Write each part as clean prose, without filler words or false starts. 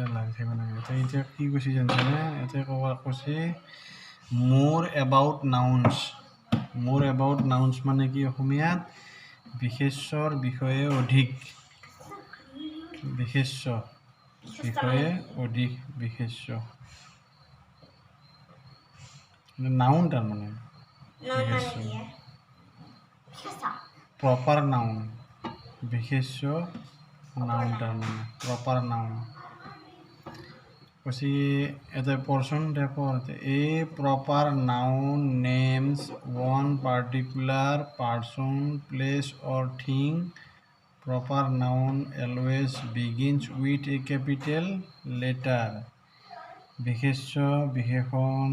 লাগিছে মানে এতিয়া কি কৈছে জানিছেনে এতিয়া কৈছে মোৰ এবাউট নাউন্স মানে কি অসমীয়াত বিশেষ্যৰ বিষয়ে অধিক বিশেষ্য বিষয়ে অধিক বিশেষ্য নাউন তাৰমানে বিশেষ্য প্ৰপাৰ নাউন বিশেষ্য নাউন তাৰমানে প্ৰপাৰ নাউন কৈছে এটা পৰ্চন টাইপৰ a proper noun names one particular person place or thing proper noun always begins with a capital letter বিশেষ্য বিশেষণ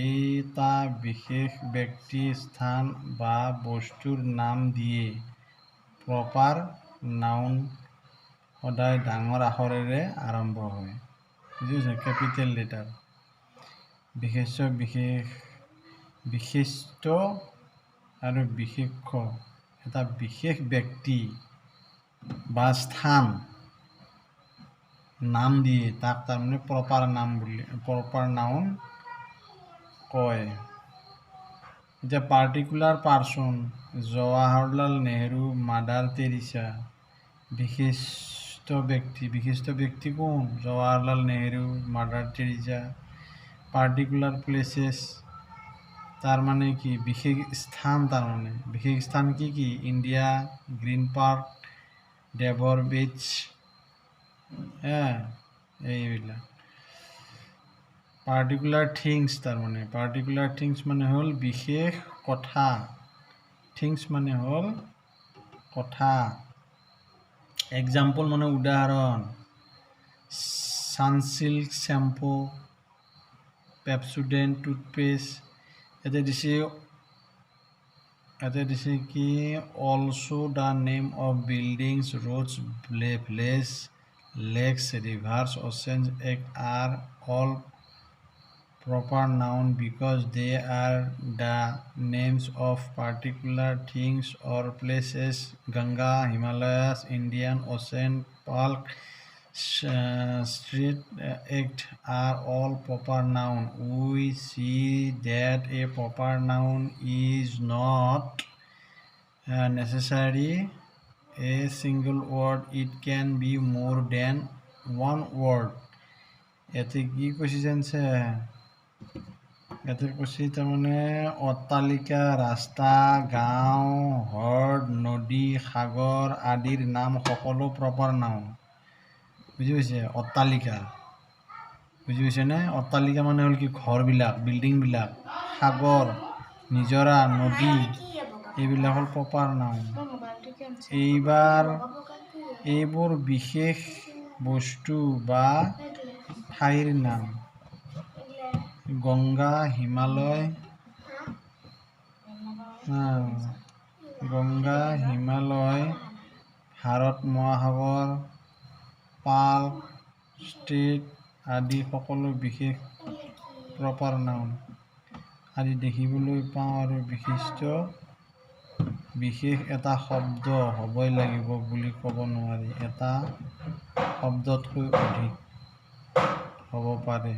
এটা বিশেষ ব্যক্তি স্থান বা বস্তুৰ নাম দিয়ে প্ৰপাৰ নাউন সদায় ডাঙৰ আখৰেৰে আৰম্ভ হয় বুজিছে কেপিটেল লেটাৰ বিশেষ্য বিশিষ্ট আৰু বিশেষ্য এটা বিশেষ ব্যক্তি বা স্থান নাম দিয়ে তাক তাৰমানে প্ৰপাৰ নাউন কয় এতিয়া particular person Jawaharlal Nehru mother Teresa বিশিষ্ট ব্যক্তি কোন Jawaharlal Nehru mother Teresa particular places তাৰ মানে কি বিশেষ স্থান তাৰমানে বিশেষ স্থান কি ইণ্ডিয়া গ্ৰীণ পাৰ্ক ডেভৰ বিচ এইবিলাক পাৰ্টিকুলাৰ থিংছ তাৰমানে পাৰ্টিকুলাৰ থিংছ মানে হ'ল বিশেষ কথা থিংছ মানে হ'ল কথা এক্সাম্পল মানে উদাহৰণ সানসিল্ক শ্যাম্পু পেপসোডেণ্ট টুথপেষ্ট এতিয়া দিছে কি also the name of buildings roads village lakes rivers oceans are all proper noun because they are the names of particular things or places Ganga Himalayas Indian Ocean Park Street Act are all proper noun we see that a proper noun is not necessarily a single word it can be more than one word এতে কি কৈছে জানছে এতে কৈছে তাৰমানে অট্টালিকা ৰাস্তা গাঁও হ্ৰদ নদী সাগৰ আদিৰ নাম সকলো প্ৰপাৰ নাউন বুজি পাইছে অট্টালিকা বুজি পাইছেনে অট্টালিকা মানে হ'ল কি ঘৰবিলাক বিল্ডিংবিলাক সাগৰ নিজৰা নদী এইবিলাক হ'ল প্ৰপাৰ নাউন এইবোৰ বিশেষ বস্তু বা ঠাইৰ নাম গংগা হিমালয় ভাৰত মহাসাগৰ পাৰ্ক ষ্ট্ৰীট আদি সকলো বিশেষ প্ৰপাৰ নাউন আদি দেখিবলৈ পাওঁ আৰু বিশেষ এটা শব্দ হ'বই লাগিব বুলি ক'ব নোৱাৰি এটা শব্দতকৈ অধিক হ'ব পাৰে